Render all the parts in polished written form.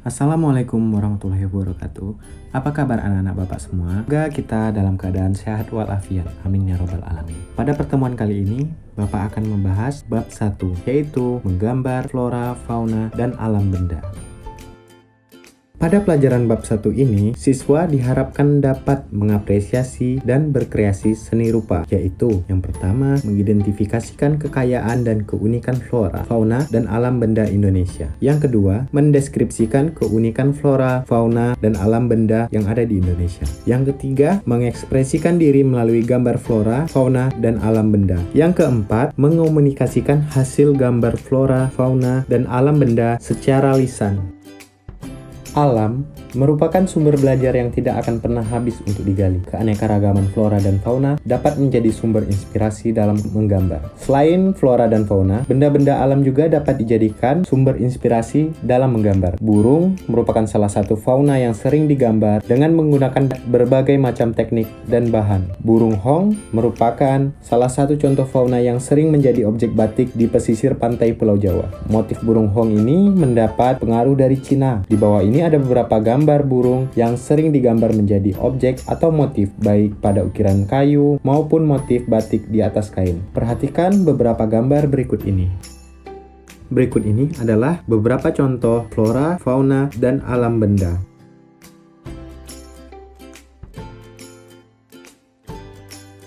Assalamualaikum warahmatullahi wabarakatuh. Apa kabar anak-anak bapak semua? Semoga kita dalam keadaan sehat walafiat. Amin ya robbal alamin. Pada pertemuan kali ini, bapak akan membahas bab 1, yaitu menggambar flora, fauna, dan alam benda. Pada pelajaran bab 1 ini, siswa diharapkan dapat mengapresiasi dan berkreasi seni rupa, yaitu yang pertama, mengidentifikasikan kekayaan dan keunikan flora, fauna, dan alam benda Indonesia. Yang kedua, mendeskripsikan keunikan flora, fauna, dan alam benda yang ada di Indonesia. Yang ketiga, mengekspresikan diri melalui gambar flora, fauna, dan alam benda. Yang keempat, mengomunikasikan hasil gambar flora, fauna, dan alam benda secara lisan. Alam merupakan sumber belajar yang tidak akan pernah habis untuk digali. Keanekaragaman flora dan fauna dapat menjadi sumber inspirasi dalam menggambar. Selain flora dan fauna, benda-benda alam juga dapat dijadikan sumber inspirasi dalam menggambar. Burung merupakan salah satu fauna yang sering digambar dengan menggunakan berbagai macam teknik dan bahan. Burung hong merupakan salah satu contoh fauna yang sering menjadi objek batik di pesisir pantai Pulau Jawa. Motif burung hong ini mendapat pengaruh dari Cina. Di bawah ini ada beberapa gambar burung yang sering digambar menjadi objek atau motif baik pada ukiran kayu maupun motif batik di atas kain. Perhatikan beberapa gambar berikut ini. Berikut ini adalah beberapa contoh flora, fauna, dan alam benda.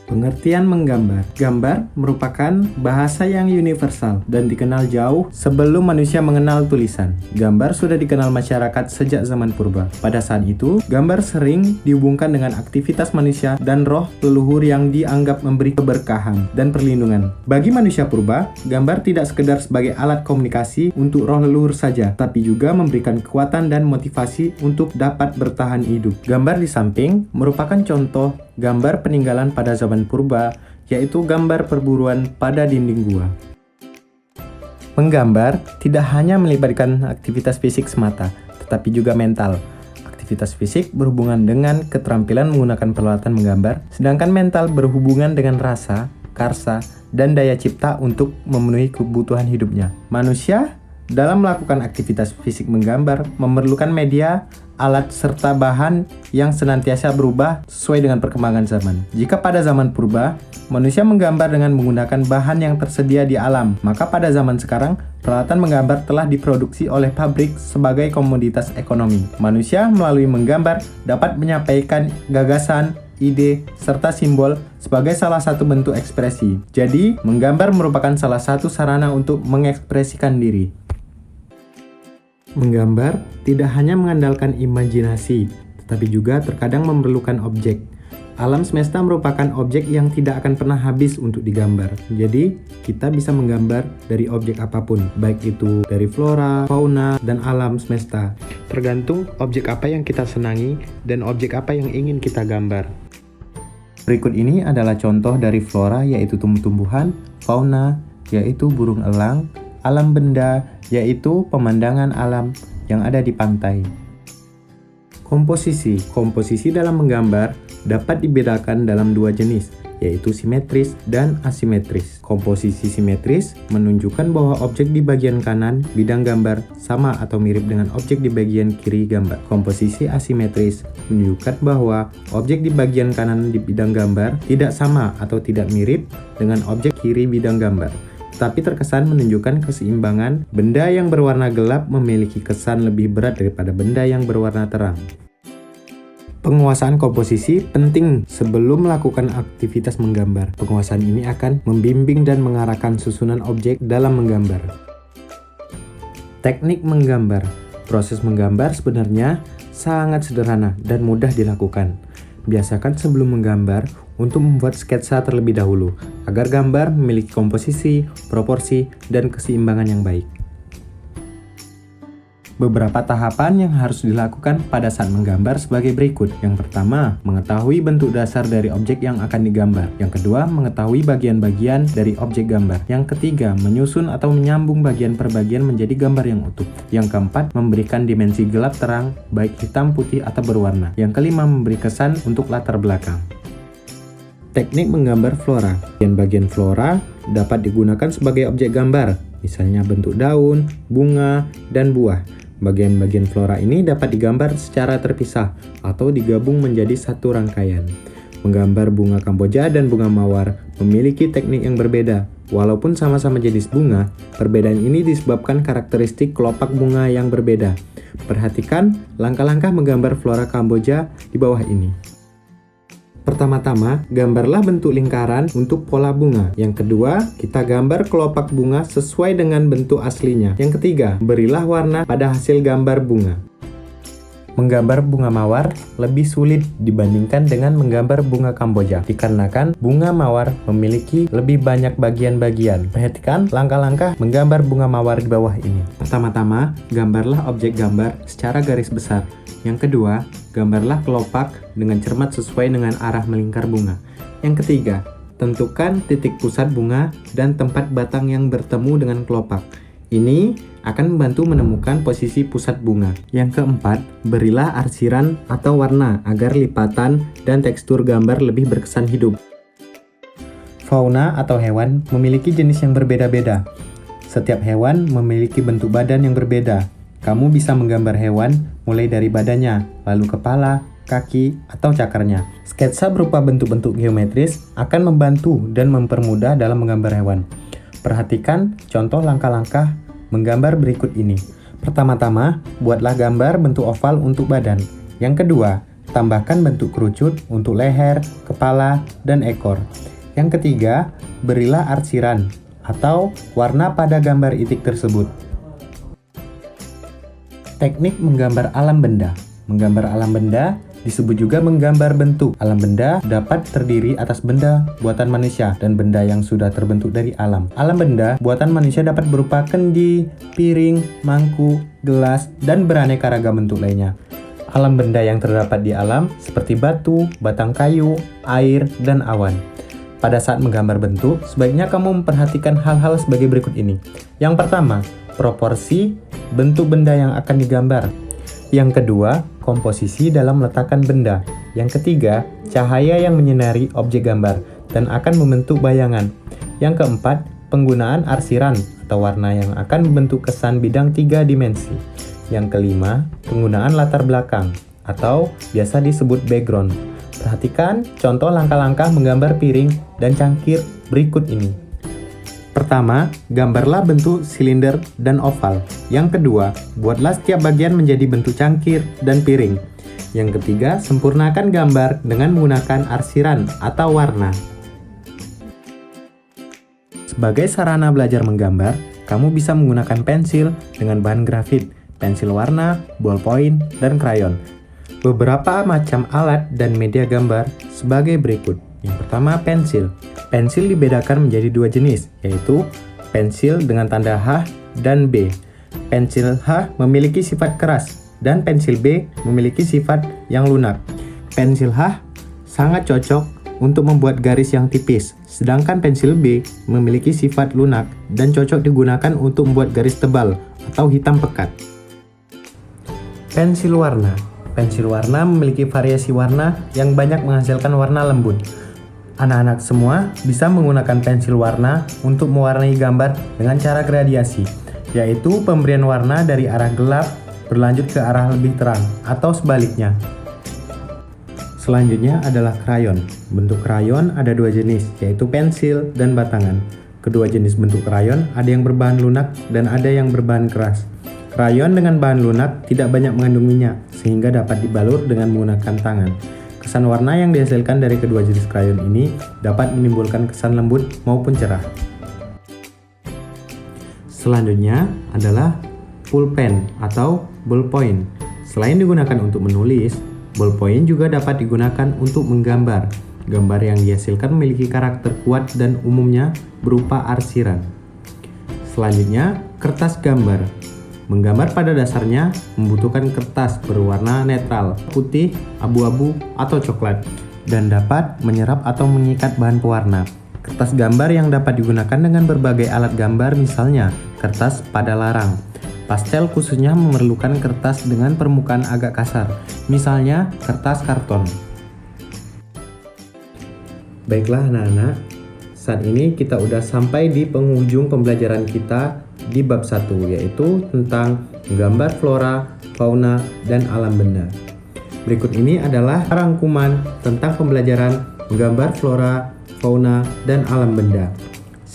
Pengertian menggambar. Gambar merupakan bahasa yang universal dan dikenal jauh sebelum manusia mengenal tulisan. Gambar sudah dikenal masyarakat sejak zaman purba. Pada saat itu, gambar sering dihubungkan dengan aktivitas manusia dan roh leluhur yang dianggap memberi keberkahan dan perlindungan. Bagi manusia purba, gambar tidak sekedar sebagai alat komunikasi untuk roh leluhur saja, tapi juga memberikan kekuatan dan motivasi untuk dapat bertahan hidup. Gambar di samping merupakan contoh gambar peninggalan pada zaman purba, yaitu gambar perburuan pada dinding gua. Menggambar tidak hanya melibatkan aktivitas fisik semata, tetapi juga mental. Aktivitas fisik berhubungan dengan keterampilan menggunakan peralatan menggambar, sedangkan mental berhubungan dengan rasa, karsa, dan daya cipta untuk memenuhi kebutuhan hidupnya. Manusia dalam melakukan aktivitas fisik menggambar memerlukan media, alat, serta bahan yang senantiasa berubah sesuai dengan perkembangan zaman. Jika pada zaman purba, manusia menggambar dengan menggunakan bahan yang tersedia di alam, maka pada zaman sekarang, peralatan menggambar telah diproduksi oleh pabrik sebagai komoditas ekonomi. Manusia melalui menggambar dapat menyampaikan gagasan, ide, serta simbol sebagai salah satu bentuk ekspresi. Jadi, menggambar merupakan salah satu sarana untuk mengekspresikan diri. Menggambar tidak hanya mengandalkan imajinasi, tetapi juga terkadang memerlukan objek. Alam semesta merupakan objek yang tidak akan pernah habis untuk digambar. Jadi, kita bisa menggambar dari objek apapun, baik itu dari flora, fauna, dan alam semesta. Tergantung objek apa yang kita senangi dan objek apa yang ingin kita gambar. Berikut ini adalah contoh dari flora, yaitu tumbuh-tumbuhan, fauna, yaitu burung elang, alam benda, yaitu pemandangan alam yang ada di pantai. Komposisi dalam menggambar dapat dibedakan dalam dua jenis, yaitu simetris dan asimetris. Komposisi simetris menunjukkan bahwa objek di bagian kanan bidang gambar sama atau mirip dengan objek di bagian kiri gambar. Komposisi asimetris menunjukkan bahwa objek di bagian kanan di bidang gambar tidak sama atau tidak mirip dengan objek kiri bidang gambar, tapi terkesan menunjukkan keseimbangan. Benda yang berwarna gelap memiliki kesan lebih berat daripada benda yang berwarna terang. Penguasaan komposisi penting sebelum melakukan aktivitas menggambar. Penguasaan ini akan membimbing dan mengarahkan susunan objek dalam menggambar. Teknik menggambar. Proses menggambar sebenarnya sangat sederhana dan mudah dilakukan. Biasakan sebelum menggambar untuk membuat sketsa terlebih dahulu, agar gambar memiliki komposisi, proporsi, dan keseimbangan yang baik. Beberapa tahapan yang harus dilakukan pada saat menggambar sebagai berikut. Yang pertama, mengetahui bentuk dasar dari objek yang akan digambar. Yang kedua, mengetahui bagian-bagian dari objek gambar. Yang ketiga, menyusun atau menyambung bagian per bagian menjadi gambar yang utuh. Yang keempat, memberikan dimensi gelap terang, baik hitam, putih, atau berwarna. Yang kelima, memberi kesan untuk latar belakang. Teknik menggambar flora. Bagian flora dapat digunakan sebagai objek gambar, misalnya bentuk daun, bunga, dan buah. Bagian-bagian flora ini dapat digambar secara terpisah atau digabung menjadi satu rangkaian. Menggambar bunga Kamboja dan bunga mawar memiliki teknik yang berbeda. Walaupun sama-sama jenis bunga, perbedaan ini disebabkan karakteristik kelopak bunga yang berbeda. Perhatikan langkah-langkah menggambar flora Kamboja di bawah ini. Pertama-tama, gambarlah bentuk lingkaran untuk pola bunga. Yang kedua, kita gambar kelopak bunga sesuai dengan bentuk aslinya. Yang ketiga, berilah warna pada hasil gambar bunga. Menggambar bunga mawar lebih sulit dibandingkan dengan menggambar bunga Kamboja, dikarenakan bunga mawar memiliki lebih banyak bagian-bagian. Perhatikan langkah-langkah menggambar bunga mawar di bawah ini. Pertama-tama, gambarlah objek gambar secara garis besar. Yang kedua, gambarlah kelopak dengan cermat sesuai dengan arah melingkar bunga. Yang ketiga, tentukan titik pusat bunga dan tempat batang yang bertemu dengan kelopak. Ini akan membantu menemukan posisi pusat bunga. Yang keempat, berilah arsiran atau warna agar lipatan dan tekstur gambar lebih berkesan hidup. Fauna atau hewan memiliki jenis yang berbeda-beda. Setiap hewan memiliki bentuk badan yang berbeda. Kamu bisa menggambar hewan mulai dari badannya, lalu kepala, kaki, atau cakarnya. Sketsa berupa bentuk-bentuk geometris akan membantu dan mempermudah dalam menggambar hewan. Perhatikan contoh langkah-langkah menggambar berikut ini. Pertama-tama, buatlah gambar bentuk oval untuk badan. Yang kedua, tambahkan bentuk kerucut untuk leher, kepala, dan ekor. Yang ketiga, berilah arsiran atau warna pada gambar itik tersebut. Teknik menggambar alam benda. Menggambar alam benda disebut juga menggambar bentuk. Alam benda dapat terdiri atas benda buatan manusia dan benda yang sudah terbentuk dari alam. Alam benda buatan manusia dapat berupa kendi, piring, mangkuk, gelas, dan beraneka ragam bentuk lainnya. Alam benda yang terdapat di alam seperti batu, batang kayu, air, dan awan. Pada saat menggambar bentuk, sebaiknya kamu memperhatikan hal-hal sebagai berikut ini. Yang pertama, proporsi bentuk benda yang akan digambar. Yang kedua, komposisi dalam meletakkan benda. Yang ketiga, cahaya yang menyinari objek gambar dan akan membentuk bayangan. Yang keempat, penggunaan arsiran atau warna yang akan membentuk kesan bidang 3 dimensi. Yang kelima, penggunaan latar belakang atau biasa disebut background. Perhatikan contoh langkah-langkah menggambar piring dan cangkir berikut ini. Pertama, gambarlah bentuk silinder dan oval. Yang kedua, buatlah setiap bagian menjadi bentuk cangkir dan piring. Yang ketiga, sempurnakan gambar dengan menggunakan arsiran atau warna. Sebagai sarana belajar menggambar, kamu bisa menggunakan pensil dengan bahan grafit, pensil warna, ballpoint, dan krayon. Beberapa macam alat dan media gambar sebagai berikut. Yang pertama, pensil. Pensil dibedakan menjadi dua jenis, yaitu pensil dengan tanda H dan B. Pensil H memiliki sifat keras, dan pensil B memiliki sifat yang lunak. Pensil H sangat cocok untuk membuat garis yang tipis, sedangkan pensil B memiliki sifat lunak dan cocok digunakan untuk membuat garis tebal atau hitam pekat. Pensil warna. Pensil warna memiliki variasi warna yang banyak menghasilkan warna lembut. Anak-anak semua bisa menggunakan pensil warna untuk mewarnai gambar dengan cara gradiasi, yaitu pemberian warna dari arah gelap berlanjut ke arah lebih terang, atau sebaliknya. Selanjutnya adalah krayon. Bentuk krayon ada dua jenis, yaitu pensil dan batangan. Kedua jenis bentuk krayon ada yang berbahan lunak dan ada yang berbahan keras. Krayon dengan bahan lunak tidak banyak mengandung minyak, sehingga dapat dibalur dengan menggunakan tangan. Kesan warna yang dihasilkan dari kedua jenis krayon ini dapat menimbulkan kesan lembut maupun cerah. Selanjutnya adalah pulpen atau ballpoint. Selain digunakan untuk menulis, ballpoint juga dapat digunakan untuk menggambar. Gambar yang dihasilkan memiliki karakter kuat dan umumnya berupa arsiran. Selanjutnya, kertas gambar. Menggambar pada dasarnya membutuhkan kertas berwarna netral, putih, abu-abu, atau coklat, dan dapat menyerap atau mengikat bahan pewarna. Kertas gambar yang dapat digunakan dengan berbagai alat gambar, misalnya kertas pada larang. Pastel khususnya memerlukan kertas dengan permukaan agak kasar, misalnya kertas karton. Baiklah anak-anak, saat ini kita udah sampai di penghujung pembelajaran kita di bab 1, yaitu tentang gambar flora, fauna, dan alam benda. Berikut ini adalah rangkuman tentang pembelajaran gambar flora, fauna, dan alam benda.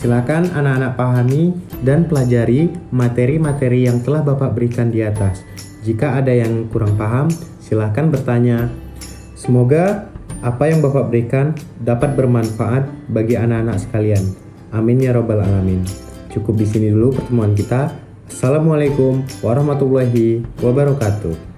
Silakan anak-anak pahami dan pelajari materi-materi yang telah Bapak berikan di atas. Jika ada yang kurang paham, silakan bertanya. Semoga apa yang Bapak berikan dapat bermanfaat bagi anak-anak sekalian. Amin ya robbal alamin. Cukup di sini dulu pertemuan kita. Assalamualaikum warahmatullahi wabarakatuh.